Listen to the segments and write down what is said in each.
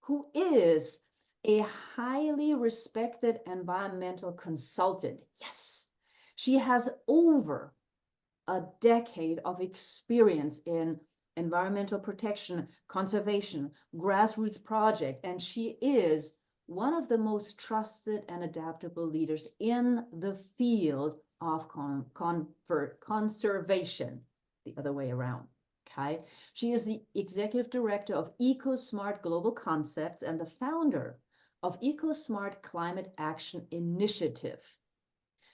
who is a highly respected environmental consultant. Yes, she has over a decade of experience in environmental protection, conservation, grassroots project, and she is one of the most trusted and adaptable leaders in the field of conservation, the other way around. Okay, she is the executive director of EcoSmart Global Concepts and the founder of EcoSmart Climate Action Initiative.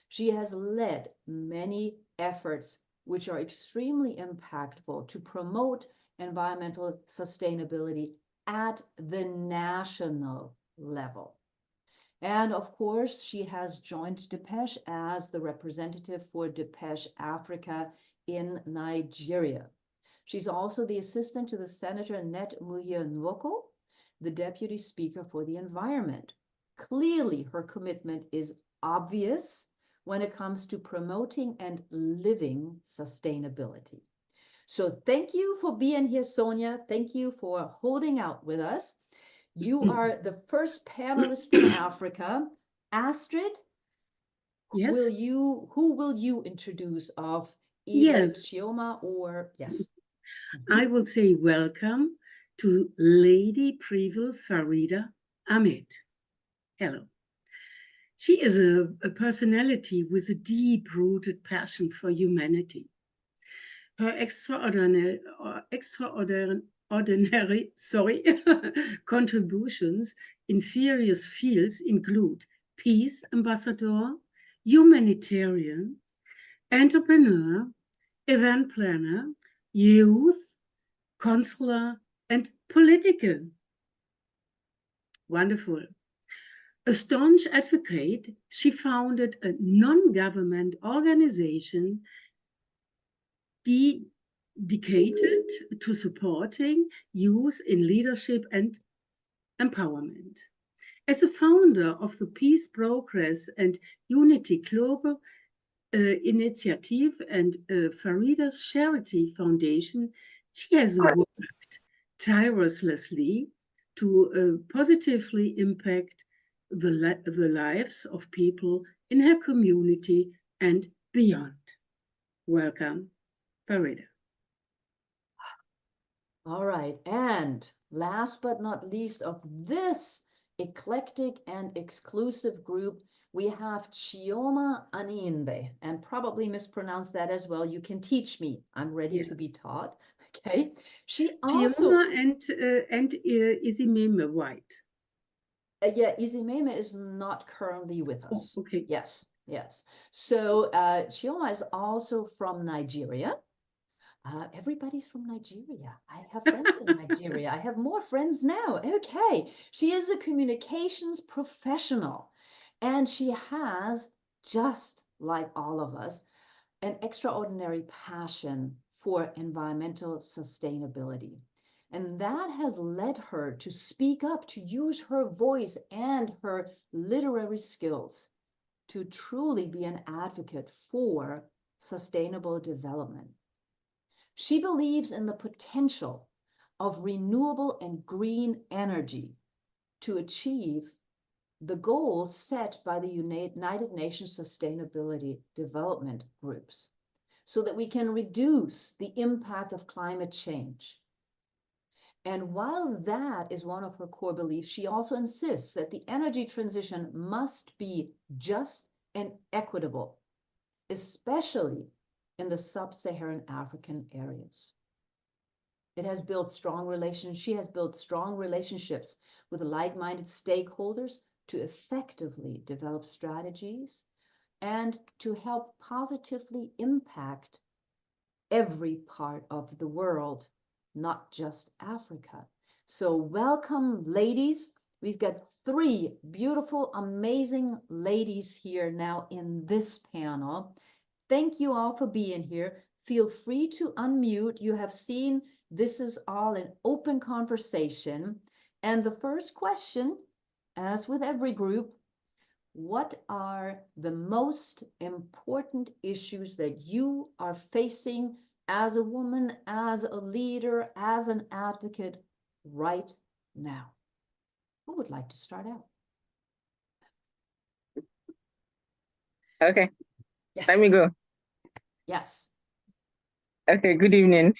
She has led many efforts which are extremely impactful to promote environmental sustainability at the national level. And of course, she has joined Depeche as the representative for Depeche Africa in Nigeria. She's also the assistant to the Senator Net Muhire Nwoko, the deputy speaker for the environment. Clearly, her commitment is obvious when it comes to promoting and living sustainability. So thank you for being here, Sonia. Thank you for holding out with us. You are the first panelist from Africa. Astrid, Yes. who will you introduce of either Yes. Chioma or yes? I will say welcome to Lady Preville Farida Ahmed. Hello. She is a personality with a deep-rooted passion for humanity. Her extraordinary contributions in various fields include peace ambassador, humanitarian, entrepreneur, event planner, youth, consular, and political. Wonderful. A staunch advocate, she founded a non-government organization dedicated to supporting youth in leadership and empowerment. As a founder of the Peace, Progress and Unity Global Initiative and Farida's Charity Foundation, she has worked tirelessly to positively impact the lives of people in her community and beyond. Welcome, Farida. All right, and last but not least of this eclectic and exclusive group, we have Chioma Aninde, and probably mispronounced that as well. You can teach me. I'm ready to be taught. Okay. She also Chioma and Isimeme White. yeah, Izimeme is not currently with Oh, us. okay. Yes, yes. So Chioma is also from Nigeria. Everybody's from Nigeria. I have friends in Nigeria. I have more friends now. Okay. She is a communications professional, and she has, just like all of us, an extraordinary passion for environmental sustainability. And that has led her to speak up, to use her voice and her literary skills to truly be an advocate for sustainable development. She believes in the potential of renewable and green energy to achieve the goals set by the United Nations Sustainability Development Groups so that we can reduce the impact of climate change. And while that is one of her core beliefs, she also insists that the energy transition must be just and equitable, especially in the sub-Saharan African areas. She has built strong relationships with like-minded stakeholders to effectively develop strategies and to help positively impact every part of the world, not just Africa. So welcome, ladies. We've got three beautiful, amazing ladies here now in this panel. Thank you all for being here. Feel free to unmute. You have seen this is all an open conversation. And the first question, as with every group, what are the most important issues that you are facing as a woman, as a leader, as an advocate right now? Who would like to start out? Okay, Yes. let me go. Yes. Okay, good evening.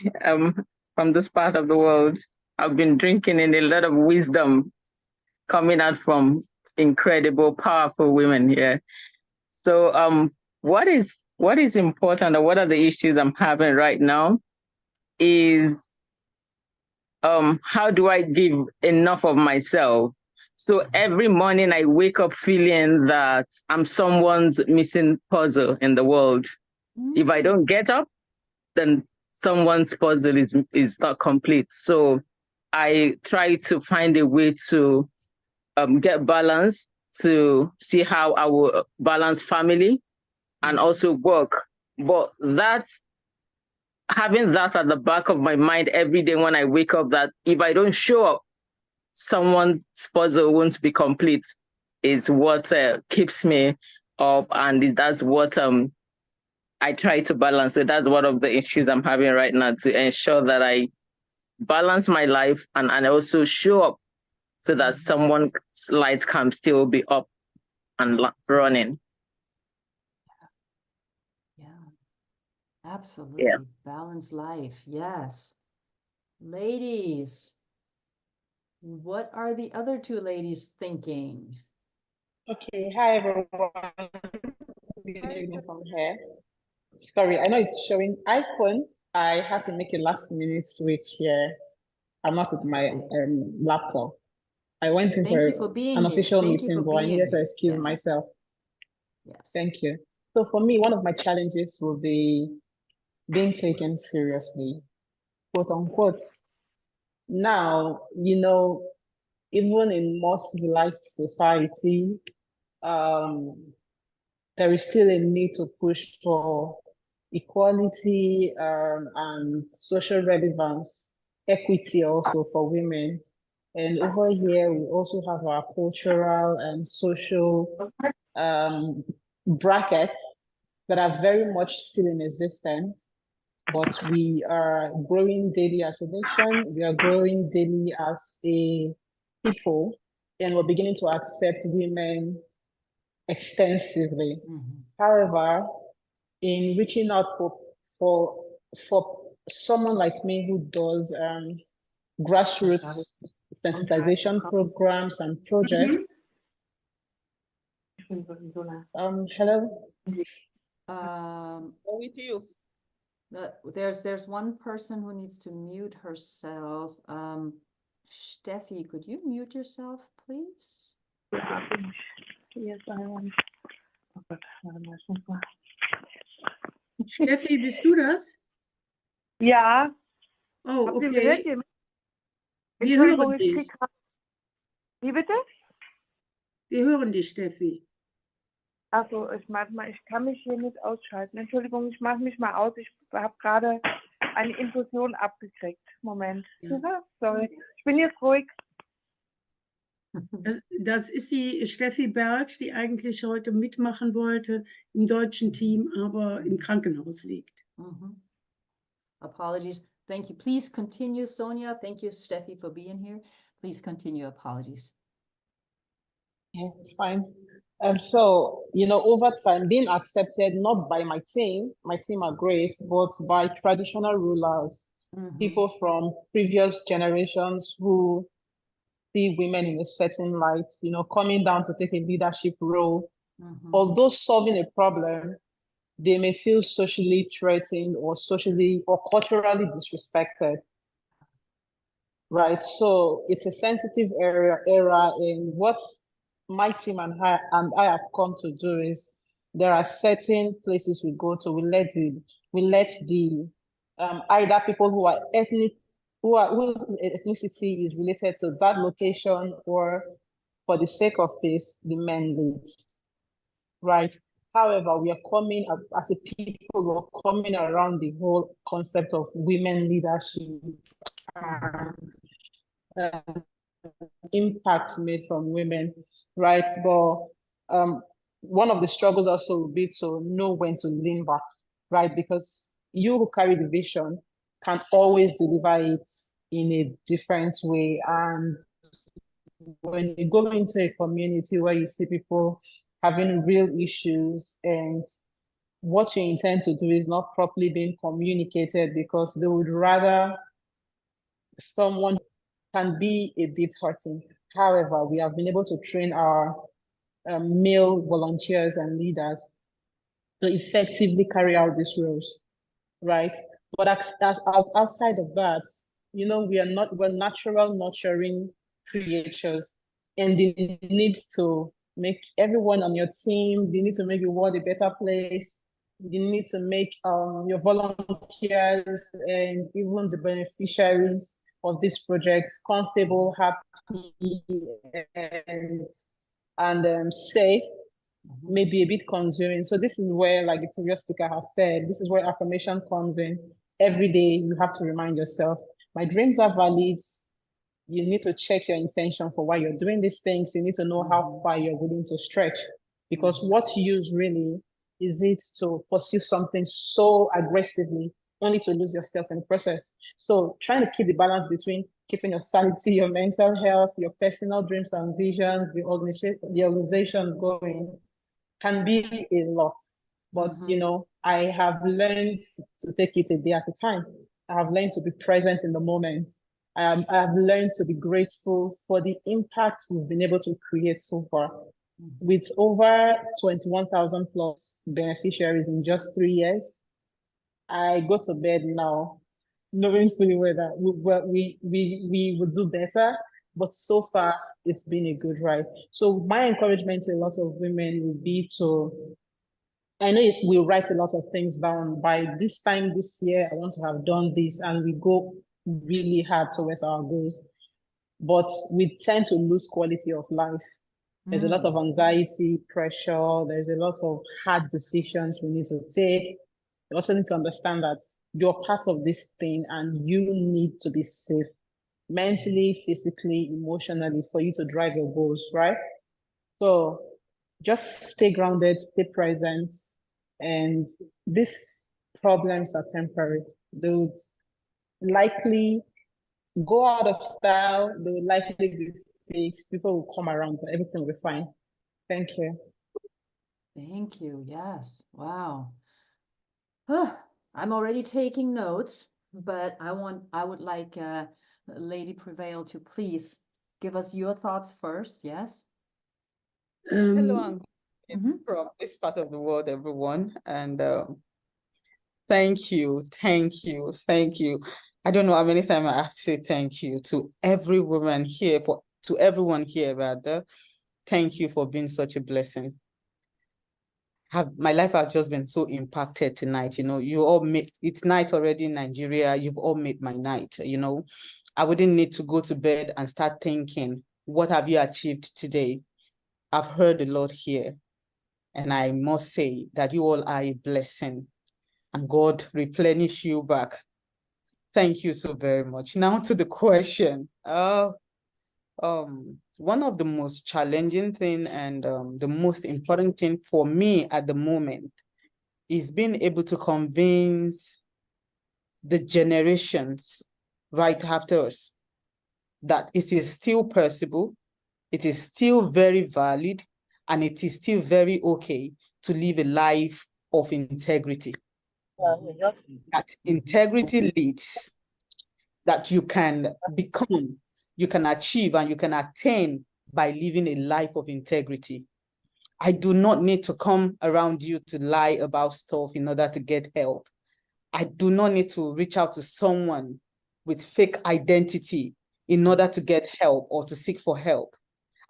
From this part of the world, I've been drinking in a lot of wisdom coming out from incredible, powerful women here. So, what is important, or what are the issues I'm having right now is how do I give enough of myself? So every morning I wake up feeling that I'm someone's missing puzzle in the world. If I don't get up, then someone's puzzle is not complete. So I try to find a way to get balance, to see how I will balance family and also work. But that's having that at the back of my mind every day when I wake up, that if I don't show up, someone's puzzle won't be complete, is what keeps me up, and that's what I try to balance. So that's one of the issues I'm having right now, to ensure that I balance my life and also show up so that someone's light can still be up and running. Yeah, absolutely. Yeah. Balanced life. Yes. Ladies, what are the other two ladies thinking? Okay, hi everyone. Good evening from here. Sorry, I know it's showing iPhone. I had to make a last minute switch here. I'm not with my laptop. I went in Thank you for for being an here. official Thank you meeting, for but I being needed to here. excuse Yes. myself. Yes. Thank you. So for me, one of my challenges will be being taken seriously, quote unquote. Now, even in more civilized society, there is still a need to push for equality and social relevance, equity also for women. And over here, we also have our cultural and social brackets that are very much still in existence. But we are growing daily as a nation, we are growing daily as a people, and we're beginning to accept women extensively. However, in reaching out for someone like me who does grassroots sensitization programs and projects. Hello. With you. There's one person who needs to mute herself. Steffi, could you mute yourself, please? Yes, I am. Steffi, bist du das? Ja, Oh, habt ihr okay. gehört? Ihr- Wir Entschuldigung, hören ich dich. krieg grad- Wie bitte? Wir hören dich, Steffi. Achso, ich kann mich hier nicht ausschalten. Entschuldigung, ich mache mich mal aus. Ich habe gerade eine Infusion abgekriegt. Moment. Ja. Sorry. Ich bin jetzt ruhig. Das ist die Steffi Berg, die eigentlich heute mitmachen wollte im deutschen Team, aber im Krankenhaus liegt. Apologies. Thank you. Please continue, Sonia. Thank you, Steffi, for being here. Please continue. Apologies. Yeah, it's fine. So, over time, being accepted not by my team are great, but by traditional rulers, people from previous generations who see women in a certain light, coming down to take a leadership role. Although solving a problem, they may feel socially threatened or socially or culturally disrespected. Right. So it's a sensitive era in what my team and I have come to do is there are certain places we go to, we let the either people who are whose ethnicity is related to that location, or for the sake of peace, the men lead. Right. However, we are coming as a people, we're coming around the whole concept of women leadership and impact made from women, right? But one of the struggles also will be to know when to lean back, right? Because you who carry the vision can always deliver it in a different way. And when you go into a community where you see people having real issues and what you intend to do is not properly being communicated because they would rather someone can be a bit hurting. However, we have been able to train our male volunteers and leaders to effectively carry out these roles, right? But outside of that, we're natural nurturing creatures, and they need to make everyone on your team, they need to make the world a better place. You need to make your volunteers and even the beneficiaries of these projects comfortable, happy, and safe. Maybe a bit consuming. So this is where, like the previous speaker has said, this is where affirmation comes in. Every day you have to remind yourself, my dreams are valid. You need to check your intention for why you're doing these things. You need to know how far you're willing to stretch. Because what use really is it to pursue something so aggressively, only to lose yourself in the process. So trying to keep the balance between keeping your sanity, your mental health, your personal dreams and visions, the organization going can be a lot. But, I have learned to take it a day at a time. I have learned to be present in the moment. I have learned to be grateful for the impact we've been able to create so far. With over 21,000 plus beneficiaries in just 3 years, I go to bed now knowing fully well that we will do better. But so far, it's been a good ride. So my encouragement to a lot of women would be I know we write a lot of things down. By this time this year, I want to have done this, and we go really hard towards our goals. But we tend to lose quality of life. There's a lot of anxiety, pressure. There's a lot of hard decisions we need to take. You also need to understand that you're part of this thing and you need to be safe mentally, physically, emotionally for you to drive your goals, right? So just stay grounded, stay present, and these problems are temporary. They would likely go out of style, they will likely be fixed, people will come around, but everything will be fine. Thank you. Thank you. Yes. Wow. I'm already taking notes, but I would like Lady Prevail to please give us your thoughts first. Yes. Hello, and from this part of the world, everyone, and thank you. I don't know how many times I have to say thank you to every woman here, to everyone here rather. Thank you for being such a blessing. My life has just been so impacted tonight. You all it's night already in Nigeria. You've all made my night. I wouldn't need to go to bed and start thinking, what have you achieved today? I've heard a lot here. And I must say that you all are a blessing, and God replenish you back. Thank you so very much. Now to the question. One of the most challenging thing and the most important thing for me at the moment is being able to convince the generations right after us that it is still possible, it is still very valid, and it is still very okay to live a life of integrity. That integrity leads, that you can become, you can achieve, and you can attain by living a life of integrity. I do not need to come around you to lie about stuff in order to get help. I do not need to reach out to someone with fake identity in order to get help or to seek for help.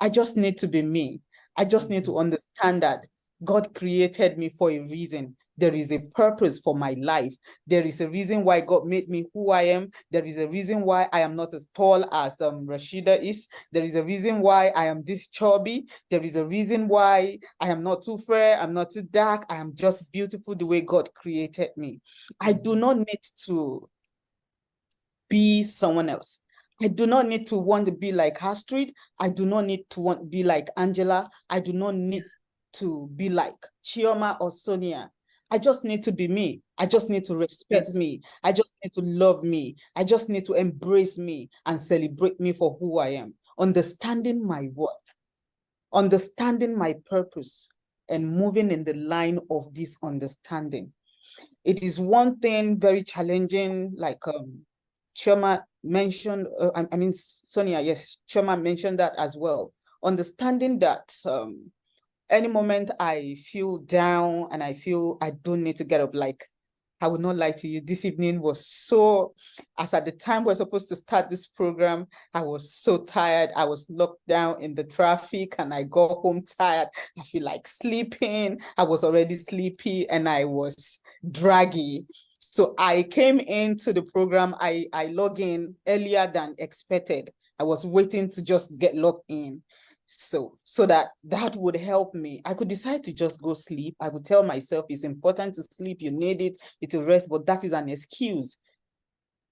I just need to be me. I just need to understand that God created me for a reason. There is a purpose for my life. There is a reason why God made me who I am. There is a reason why I am not as tall as Rashida is. There is a reason why I am this chubby. There is a reason why I am not too fair. I'm not too dark. I am just beautiful the way God created me. I do not need to be someone else. I do not need to want to be like Astrid. I do not need to want to be like Angela. I do not need to be like Chioma or Sonia. I just need to be me. I just need to respect me. I just need to love me. I just need to embrace me and celebrate me for who I am. understanding my worth, understanding my purpose, and moving in the line of this understanding. It is one thing very challenging, like Chioma mentioned, I mean, Sonia, yes, Chioma mentioned that as well. Understanding that any moment I feel down and I feel I don't need to get up, like, I would not lie to you, this evening was so, as at the time we're supposed to start this program, I was so tired. I was locked down in the traffic and I got home tired. I feel like sleeping. I was already sleepy and I was draggy. So I came into the program, I logged in earlier than expected. I was waiting to just get logged in. So that would help me. I could decide to just go sleep. I would tell myself it's important to sleep, you need it, to rest, but that is an excuse.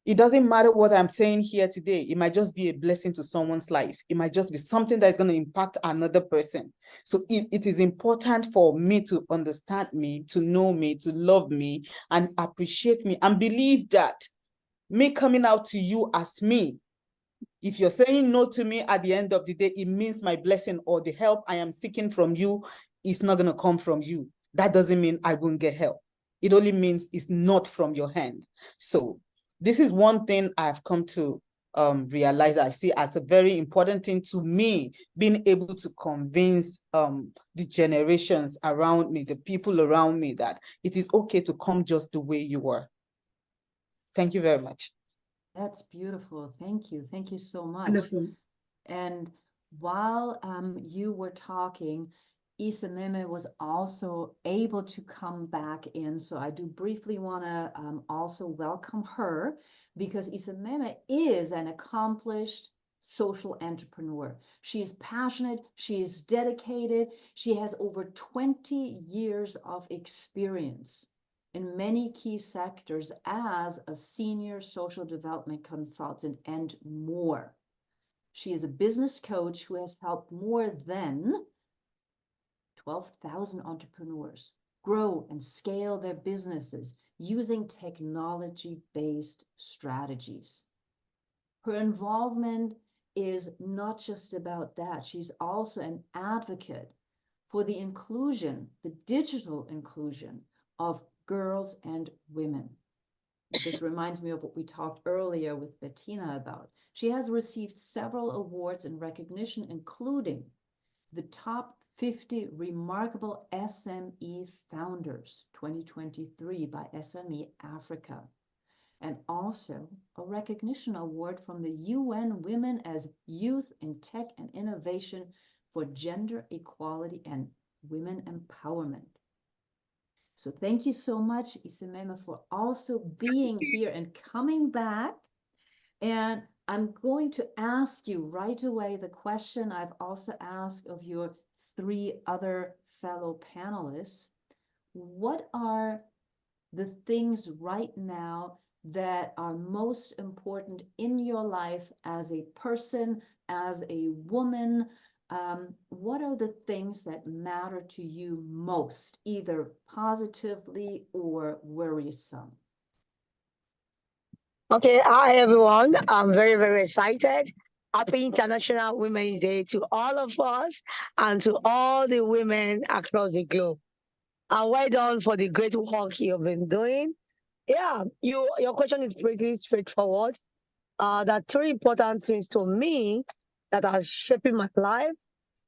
It doesn't matter what I'm saying here today. It might just be a blessing to someone's life. It might just be something that's going to impact another person. So it is important for me to understand me, to know me, to love me, and appreciate me, and believe that me coming out to you as me, if you're saying no to me at the end of the day, it means my blessing or the help I am seeking from you is not going to come from you. That doesn't mean I won't get help. It only means it's not from your hand. So this is one thing I've come to realize, I see as a very important thing to me, being able to convince the generations around me, the people around me, that it is okay to come just the way you are. Thank you very much. That's beautiful. Thank you. Thank you so much. Wonderful. And while you were talking, Isameme was also able to come back in. So I do briefly want to also welcome her, because Isameme is an accomplished social entrepreneur. She's passionate, she's dedicated, she has over 20 years of experience in many key sectors as a senior social development consultant and more. She is a business coach who has helped more than 12,000 entrepreneurs grow and scale their businesses using technology-based strategies. Her involvement is not just about that. She's also an advocate for the inclusion, the digital inclusion of girls and women. This reminds me of what we talked earlier with Bettina about. She has received several awards and recognition, including the Top 50 Remarkable SME Founders 2023 by SME Africa, and also a recognition award from the UN Women as Youth in Tech and Innovation for Gender Equality and Women Empowerment. So thank you so much, Isameme, for also being here and coming back. And I'm going to ask you right away the question I've also asked of your 3 other fellow panelists. What are the things right now that are most important in your life as a person, as a woman? What are the things that matter to you most, either positively or worrisome? Okay, hi everyone. I'm very, very excited. Happy International Women's Day to all of us and to all the women across the globe. And well done for the great work you've been doing. Yeah, your question is pretty straightforward. There are 3 important things to me that are shaping my life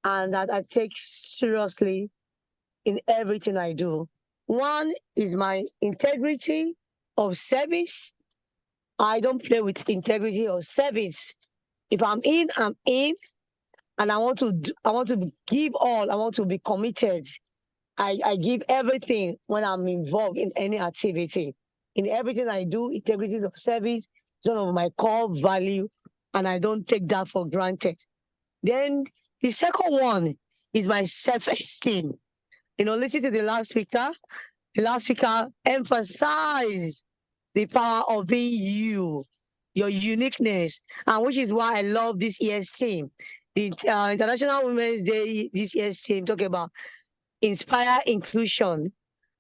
and that I take seriously in everything I do. One is my integrity of service. I don't play with integrity or service. If I'm in, I'm in, and I want to give all. I want to be committed. I give everything when I'm involved in any activity. In everything I do, integrity of service is one of my core value, and I don't take that for granted. Then the second one is my self-esteem. Listen to the last speaker. The last speaker emphasized the power of being you, your uniqueness, and which is why I love this year's theme. The International Women's Day this year's theme talk about inspire inclusion.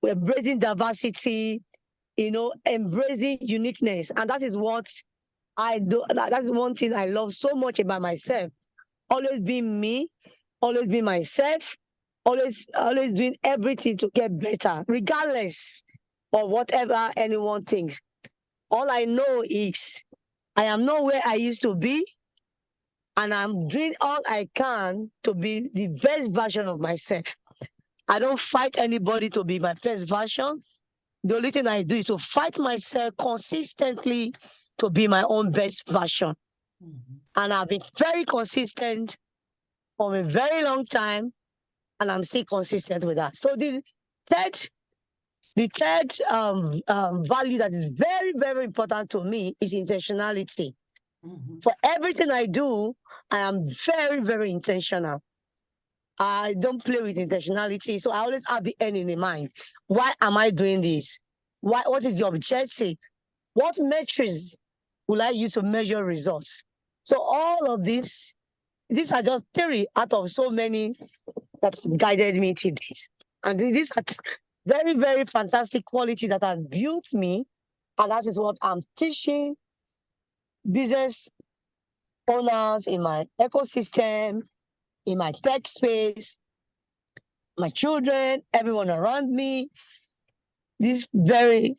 We're embracing diversity, embracing uniqueness, and that is what I do. That is one thing I love so much about myself. always being me, always being myself, always doing everything to get better, regardless of whatever anyone thinks. All I know is I am not where I used to be, and I'm doing all I can to be the best version of myself. I don't fight anybody to be my best version. The only thing I do is to fight myself consistently to be my own best version. And I've been very consistent for a very long time, and I'm still consistent with that. So third, the third value that is very, very important to me is intentionality. For everything I do, I am very, very intentional. I don't play with intentionality. So I always have the end in mind. Why am I doing this? What is the objective? What metrics will I use to measure results? So all of these are just 3 out of so many that guided me to this. And these are very, very fantastic quality that has built me. And that is what I'm teaching business owners in my ecosystem, in my tech space, my children, everyone around me. These very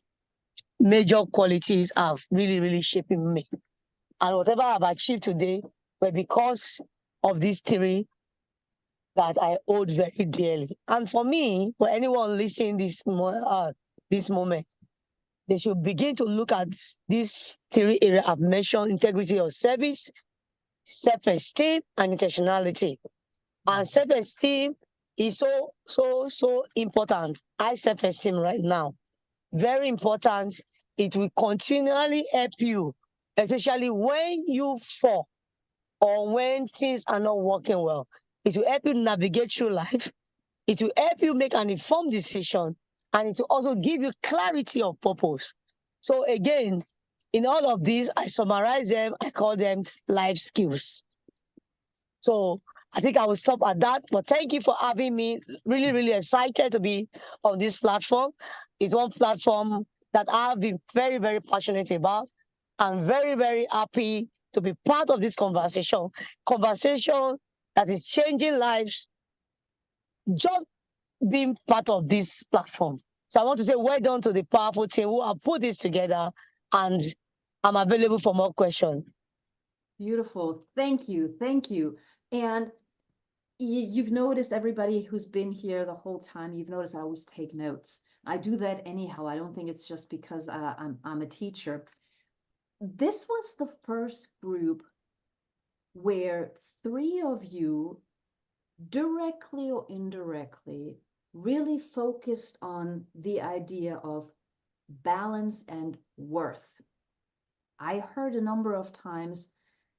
major qualities have really, really shaped me. And whatever I've achieved today were because of these 3 that I hold very dearly. And for me, for anyone listening this moment, they should begin to look at these 3 areas I've mentioned: integrity of service, self-esteem, and intentionality. And self-esteem is so important. High self-esteem right now, very important. It will continually help you, especially when you fall or when things are not working well. It will help you navigate through life. It will help you make an informed decision, and it will also give you clarity of purpose. So again, in all of these, I summarize them, I call them life skills. So I think I will stop at that, but thank you for having me. Really, really excited to be on this platform. It's one platform that I've been very, very passionate about. I'm very, very happy to be part of this conversation that is changing lives, just being part of this platform. So I want to say well done to the powerful team who have put this together, and I'm available for more questions. Beautiful. Thank you. Thank you. And you've noticed, everybody who's been here the whole time, you've noticed I always take notes. I do that anyhow. I don't think it's just because I'm a teacher. This was the first group where 3 of you, directly or indirectly, really focused on the idea of balance and worth. I heard a number of times,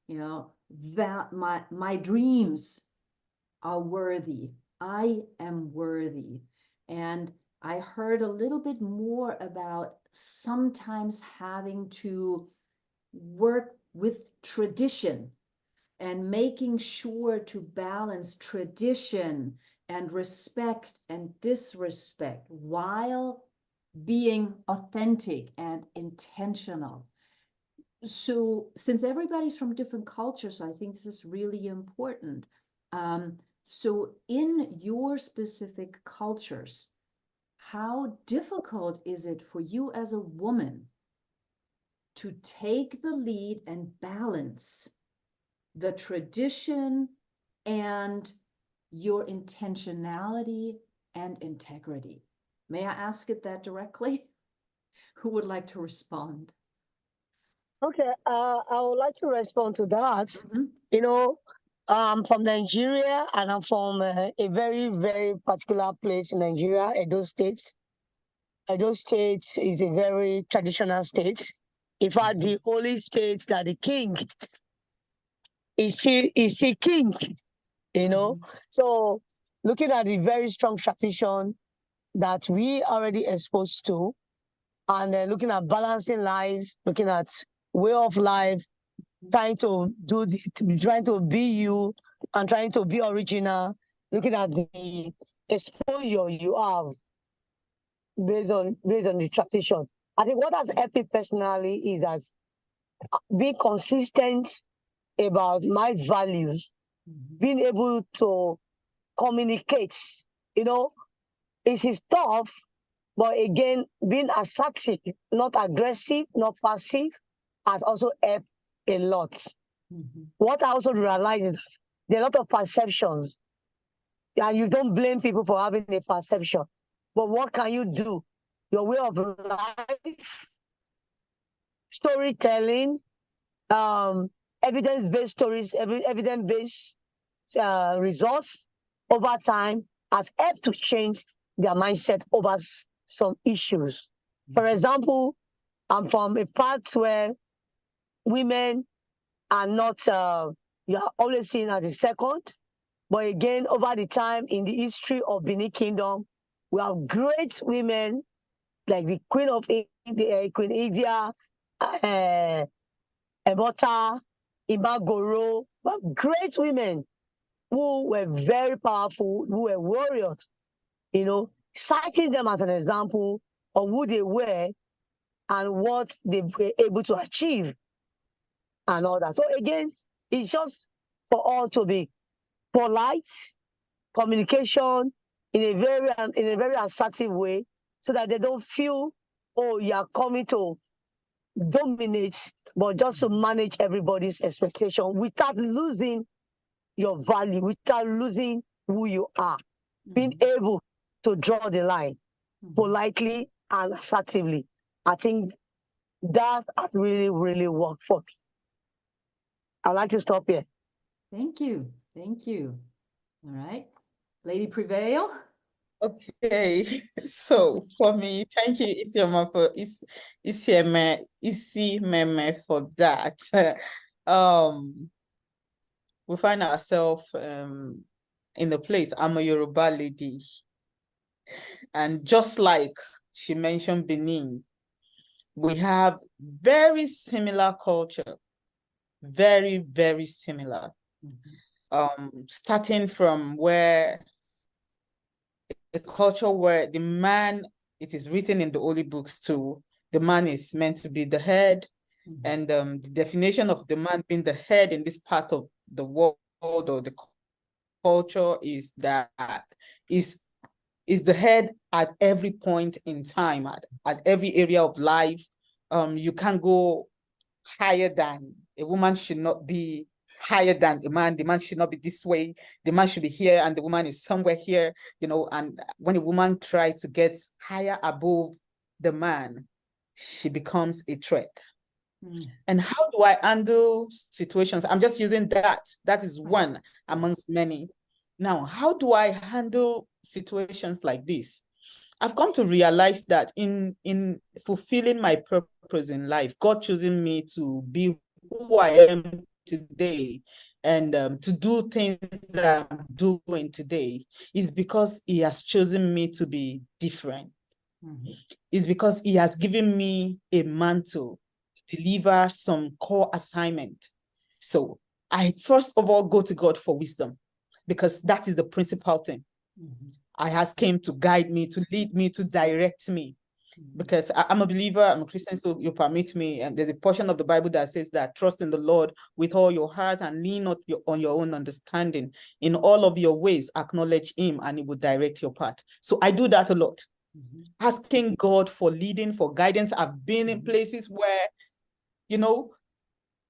that my dreams are worthy. I am worthy. And I heard a little bit more about sometimes having to work with tradition and making sure to balance tradition and respect and disrespect while being authentic and intentional. So since everybody's from different cultures, I think this is really important. So in your specific cultures, how difficult is it for you as a woman to take the lead and balance the tradition and your intentionality and integrity? May I ask it that directly? Who would like to respond? Okay, I would like to respond to that. I'm from Nigeria, and I'm from a very, very particular place in Nigeria, Edo State. Edo State is a very traditional state. In fact, the only state that the king is still king, So looking at the very strong tradition that we already exposed to, and looking at balancing life, looking at way of life, trying to be you and trying to be original, looking at the exposure you have based on the tradition. I think what has helped me personally is that being consistent about my values being able to communicate, you know, is tough, but again, being assertive, not aggressive, not passive, has also helped a lot. What I also realize is there are a lot of perceptions, and you don't blame people for having a perception. But what can you do? Your way of life, storytelling, evidence-based stories, evidence-based results over time has helped to change their mindset over some issues. For example, I'm from a part where women are not, you are always seen as the second. But again, over the time in the history of Benin Kingdom, we have great women like the Queen of India, Queen Idia, Ebota, Imagoro, great women who were very powerful, who were warriors, you know, citing them as an example of who they were and what they were able to achieve and all that. So again, it's just for all to be polite, communication in a very assertive way, so that they don't feel, oh, you are coming to dominate, but just to manage everybody's expectation without losing your value, without losing who you are. Being able to draw the line politely and assertively. I think that has really, really worked for me. I'd like to stop here. Thank you. Thank you. All right. Lady Prevail. Okay, so for me, thank you, Isioma, for Isimeme for that. We find ourselves in a place. I'm a Yoruba lady, and just like she mentioned Benin, we have very similar culture, very, very similar. Starting from where a culture where the man, it is written in the holy books too, the man is meant to be the head, and the definition of the man being the head in this part of the world or the culture is that is the head at every point in time, at every area of life. You can't go higher than a woman, should not be higher than a man. The man should not be this way. The man should be here and the woman is somewhere here, you know. And when a woman tries to get higher above the man, she becomes a threat. And how do I handle situations? I'm just using that. That is one among many. Now, how do I handle situations like this? I've come to realize that in fulfilling my purpose in life, God choosing me to be who I am today and to do things that I'm doing today is because He has chosen me to be different. It's because He has given me a mantle to deliver some core assignment. So I first of all go to God for wisdom, because that is the principal thing. I ask Him to guide me, to lead me, to direct me. Because I'm a believer, I'm a Christian, so you permit me. And there's a portion of the Bible that says that trust in the Lord with all your heart and lean not on your own understanding. In all of your ways, acknowledge Him and He will direct your path. So I do that a lot. Asking God for leading, for guidance. I've been in places where, you know,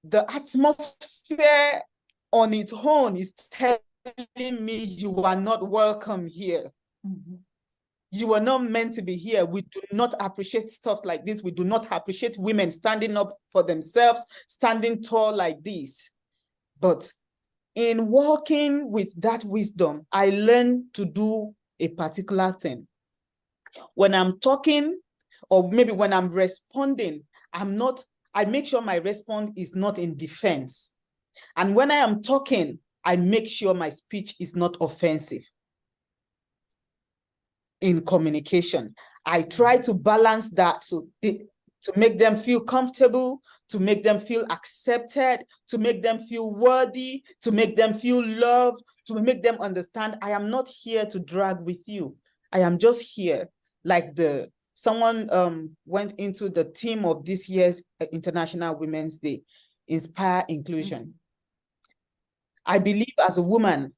the atmosphere on its own is telling me you are not welcome here. You are not meant to be here. We do not appreciate stuff like this. We do not appreciate women standing up for themselves, standing tall like this. But in walking with that wisdom, I learned to do a particular thing. When I'm talking, or maybe when I'm responding, I make sure my response is not in defense. And when I am talking, I make sure my speech is not offensive. In communication, I try to balance that to make them feel comfortable, to make them feel accepted, to make them feel worthy, to make them feel loved, to make them understand I am not here to drag with you. I am just here, like someone went into the theme of this year's International Women's Day, Inspire Inclusion. I believe as a woman,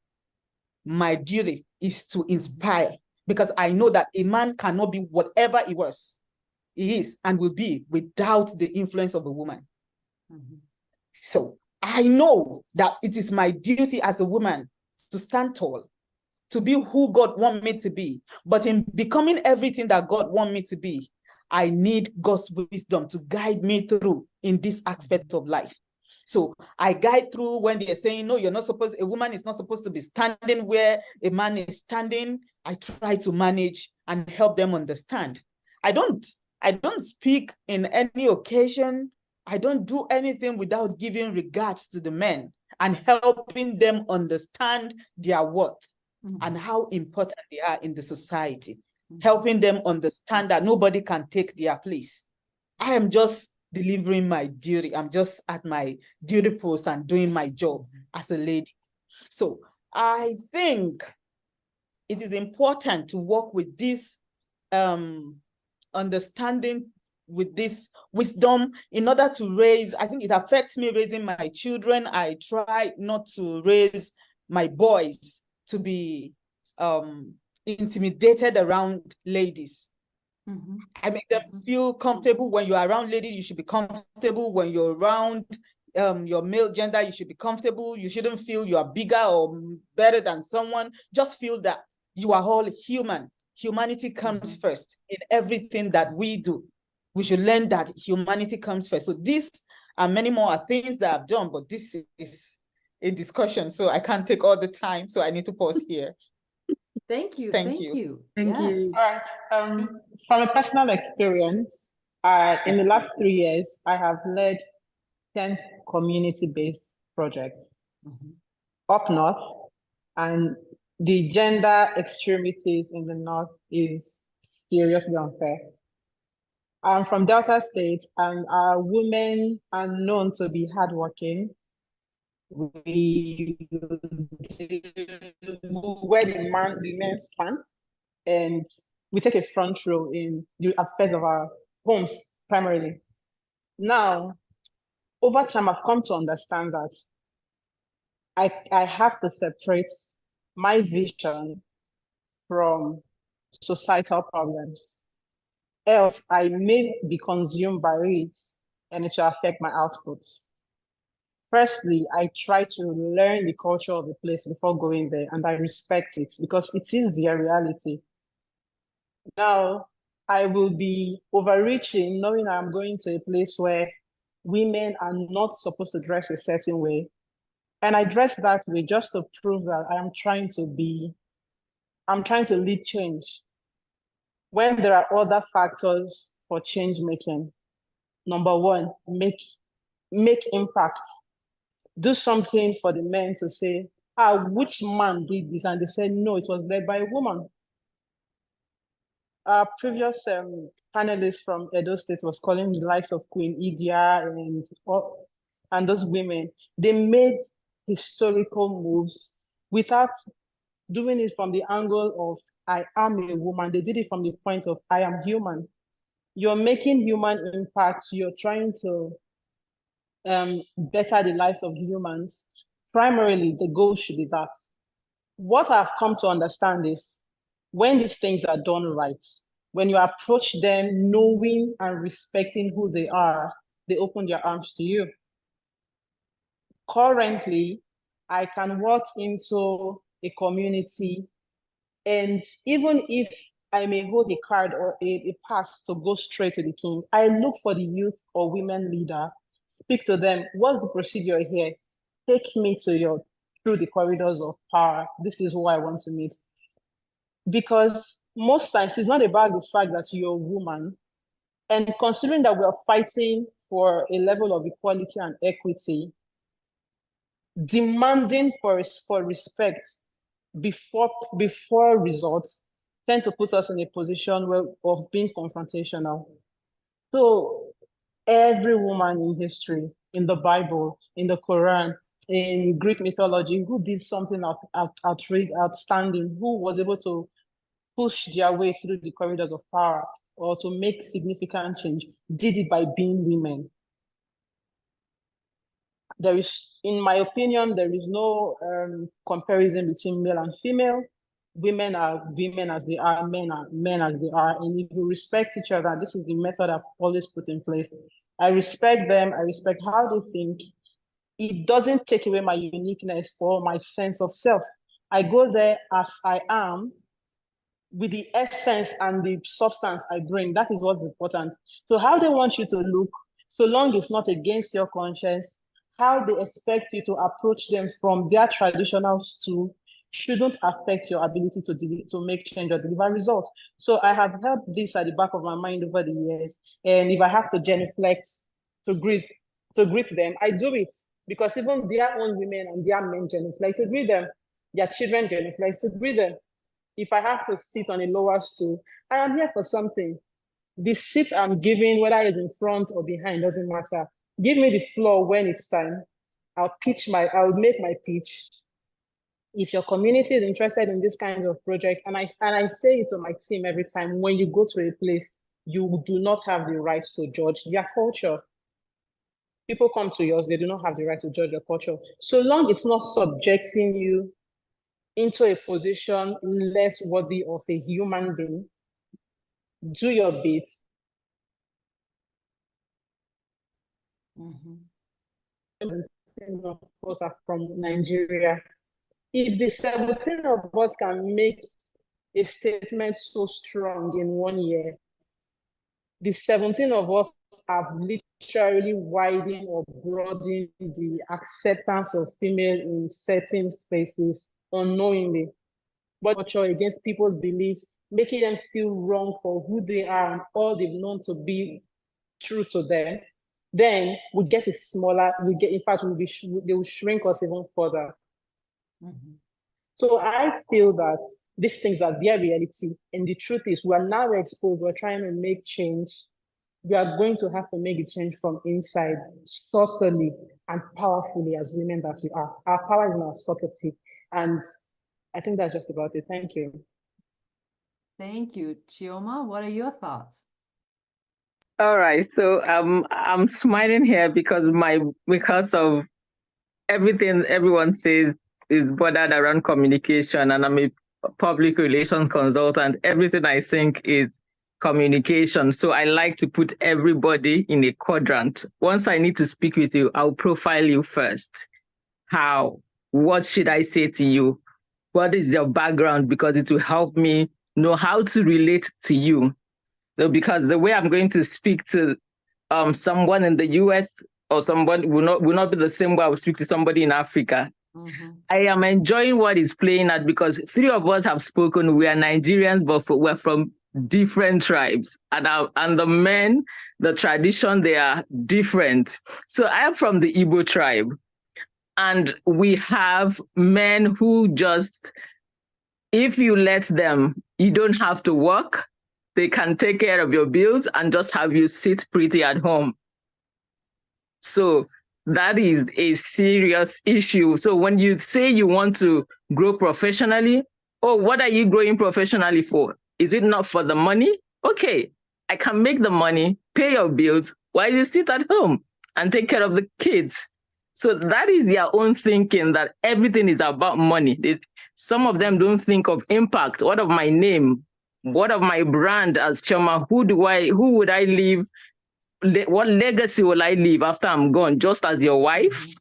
my duty is to inspire, because I know that a man cannot be whatever he is and will be without the influence of a woman. Mhm. So I know that it is my duty as a woman to stand tall, to be who God wants me to be. But in becoming everything that God wants me to be, I need God's wisdom to guide me through in this aspect of life. So I guide through when they're saying, no, a woman is not supposed to be standing where a man is standing. I try to manage and help them understand. I don't speak in any occasion. I don't do anything without giving regards to the men and helping them understand their worth and how important they are in the society, helping them understand that nobody can take their place. I am just delivering my duty. I'm just at my duty post and doing my job as a lady. So I think it is important to work with this understanding, with this wisdom, in order to raise. I think it affects me raising my children. I try not to raise my boys to be intimidated around ladies. I make them feel comfortable. When you're around ladies, you should be comfortable. When you're around your male gender, you should be comfortable. You shouldn't feel you are bigger or better than someone. Just feel that you are all human. Humanity comes first in everything that we do. We should learn that humanity comes first. So this and many more are things that I've done, but this is a discussion, so I can't take all the time. So I need to pause here. Thank you. Thank Thank you. you. Thank Yes. you. All right. From a personal experience, in the last 3 years, I have led 10 community-based projects up north, and the gender extremities in the north is seriously unfair. I'm from Delta State, and our women are known to be hardworking. We wear the men's pants, and we take a front row in the affairs of our homes primarily. Now, over time, I've come to understand that I have to separate my vision from societal problems. Else, I may be consumed by it and it will affect my output. Firstly, I try to learn the culture of the place before going there, and I respect it because it is their reality. Now, I will be overreaching, knowing I'm going to a place where women are not supposed to dress a certain way. And I dress that way just to prove that I'm trying to lead change. When there are other factors for change making, number one, make impact. Do something for the men to say, which man did this? And they said, no, it was led by a woman. Our previous panelist from Edo State was calling the likes of Queen Idia and those women. They made historical moves without doing it from the angle of I am a woman. They did it from the point of I am human. You're making human impact. You're trying to better the lives of humans. Primarily, the goal should be that. What I've come to understand is when these things are done right, when you approach them knowing and respecting who they are, they open their arms to you. Currently, I can walk into a community, and even if I may hold a card or a pass to go straight to the king, I look for the youth or women leader, speak to them. What's the procedure here? Take me through the corridors of power. This is who I want to meet. Because most times it's not about the fact that you're a woman, and considering that we are fighting for a level of equality and equity, demanding for respect before results tend to put us in a position of being confrontational. So every woman in history, in the Bible, in the Quran, in Greek mythology, who did something outstanding, who was able to push their way through the corridors of power or to make significant change, did it by being women. there is, in my opinion, there is no comparison between male and female. Women are women as they are, men are men as they are. And if you respect each other, this is the method I've always put in place. I respect them, I respect how they think. It doesn't take away my uniqueness or my sense of self. I go there as I am, with the essence and the substance I bring. That is what's important. So how they want you to look, so long it's not against your conscience, how they expect you to approach them from their traditional stool shouldn't affect your ability to make change or deliver results. So I have held this at the back of my mind over the years. And if I have to genuflect to greet them, I do it, because even their own women and their men genuflect to greet them. Their children genuflect to greet them. If I have to sit on a lower stool, I am here for something. The seat I'm giving, whether it's in front or behind, doesn't matter. Give me the floor when it's time. I'll make my pitch. If your community is interested in this kind of project, and I say it to my team every time, when you go to a place, you do not have the right to judge their culture. People come to yours, they do not have the right to judge your culture. So long it's not subjecting you into a position less worthy of a human being, do your bit. Of course, are from Nigeria. If the 17 of us can make a statement so strong in 1 year, the 17 of us have literally widened or broadened the acceptance of female in certain spaces unknowingly, but against people's beliefs, making them feel wrong for who they are and all they've known to be true to them, then we get a smaller, in fact, they will shrink us even further. So I feel that these things are their reality. And the truth is, we're now exposed, we're trying to make change. We are going to have to make a change from inside, subtly and powerfully as women that we are. Our power is in our subtlety. And I think that's just about it. Thank you. Thank you. Chioma, what are your thoughts? All right, so I'm smiling here because of everything everyone says is bordered around communication, and I'm a public relations consultant. Everything I think is communication. So I like to put everybody in a quadrant. Once I need to speak with you, I'll profile you first. How? What should I say to you? What is your background? Because it will help me know how to relate to you. So because the way I'm going to speak to someone in the US or someone will not be the same way I will speak to somebody in Africa. I am enjoying what is playing out because 3 of us have spoken. We are Nigerians, but we're from different tribes. And the men, the tradition, they are different. So I am from the Igbo tribe. And we have men who just, if you let them, you don't have to work. They can take care of your bills and just have you sit pretty at home. So that is a serious issue. So when you say you want to grow professionally, what are you growing professionally for? Is it not for the money? Okay, I can make the money, pay your bills while you sit at home and take care of the kids. So that is their own thinking that everything is about money. Some of them don't think of impact. What of my name? What of my brand as Chioma? Who would I leave? What legacy will I leave after I'm gone? Just as your wife?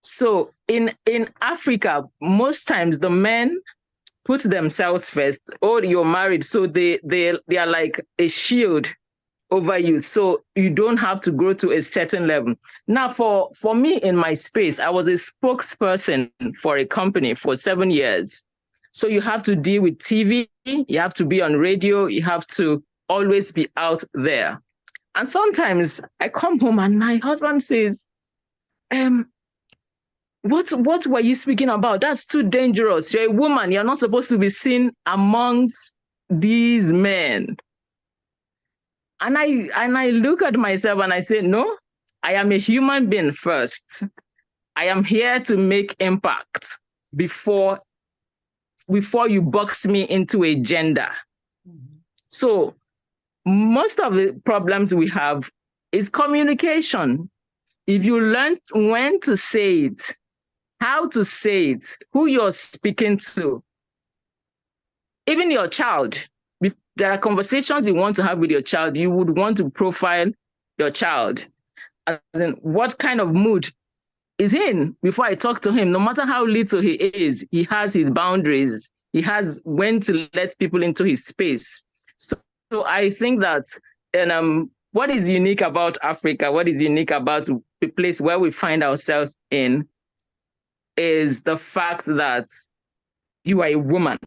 So in Africa, most times the men put themselves first. Oh, you're married, so they are like a shield over you. So you don't have to grow to a certain level. Now, for me in my space, I was a spokesperson for a company for 7 years. So you have to deal with TV, you have to be on radio, you have to always be out there. And sometimes I come home and my husband says, what were you speaking about? That's too dangerous. You're a woman, you're not supposed to be seen amongst these men. And I look at myself and I say, no, I am a human being first. I am here to make impact before you box me into a gender. So most of the problems we have is communication. if you learn when to say it, how to say it, who you're speaking to, even your child, if there are conversations you want to have with your child, you would want to profile your child. And then what kind of mood is he in before I talk to him? No matter how little he is, he has his boundaries. He has when to let people into his space. So I think that, and what is unique about Africa, what is unique about the place where we find ourselves in, is the fact that you are a woman.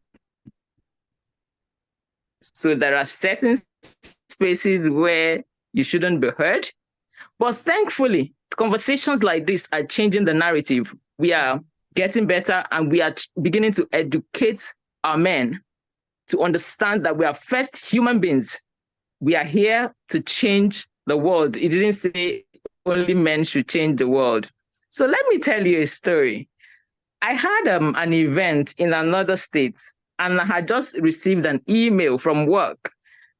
So there are certain spaces where you shouldn't be heard. But thankfully, conversations like this are changing the narrative. We are getting better, and we are beginning to educate our men to understand that we are first human beings. We are here to change the world. It didn't say only men should change the world. So let me tell you a story. I had an event in another state, and I had just received an email from work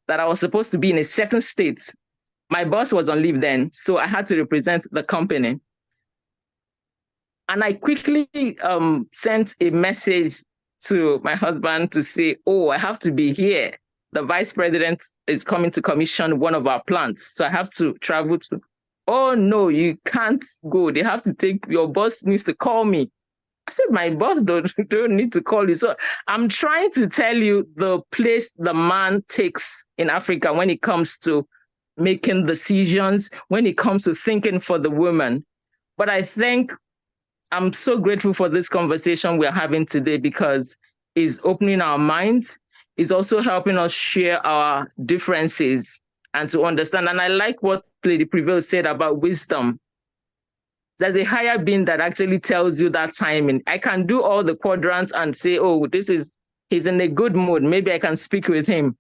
that I was supposed to be in a certain state. My boss was on leave then, so I had to represent the company. And I quickly sent a message to my husband to say, oh, I have to be here. The vice president is coming to commission one of our plants, so I have to travel to. Oh, no, you can't go. They have to take, your boss needs to call me. I said, my boss don't need to call you. So I'm trying to tell you the place the man takes in Africa when it comes to making decisions, when it comes to thinking for the woman. But I think I'm so grateful for this conversation we're having today, because it's opening our minds. It's also helping us share our differences and to understand. And I like what Lady Prevail said about wisdom. There's a higher being that actually tells you that timing. I can do all the quadrants and say, oh, he's in a good mood. Maybe I can speak with him.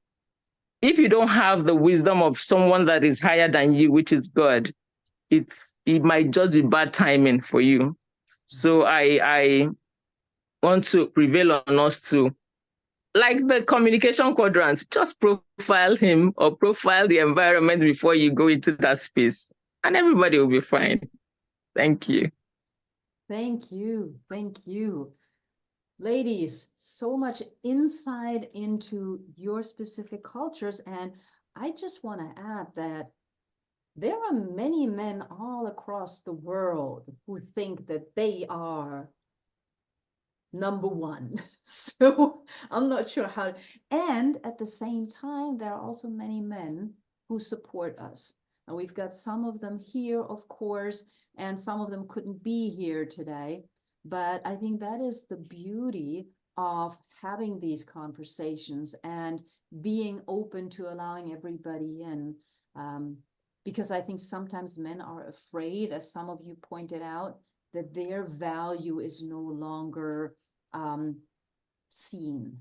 If you don't have the wisdom of someone that is higher than you, which is God, it might just be bad timing for you. So I want to prevail on us to, like the communication quadrants, just profile him or profile the environment before you go into that space, and everybody will be fine. Thank you. Thank you. Thank you. Ladies, so much insight into your specific cultures. And I just want to add that there are many men all across the world who think that they are number one. So I'm not sure how. And at the same time, there are also many men who support us. And we've got some of them here, of course, and some of them couldn't be here today. But I think that is the beauty of having these conversations and being open to allowing everybody in. Because I think sometimes men are afraid, as some of you pointed out, that their value is no longer seen.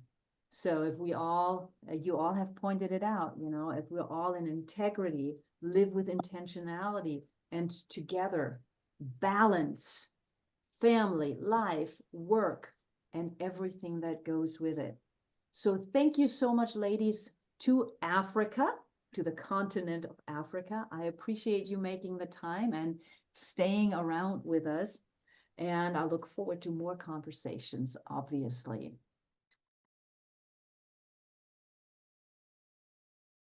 So if we all, you all have pointed it out, you know, if we're all in integrity, live with intentionality, and together balance family, life, work, and everything that goes with it. So thank you so much, ladies, to Africa, to the continent of Africa. I appreciate you making the time and staying around with us. And I look forward to more conversations, obviously.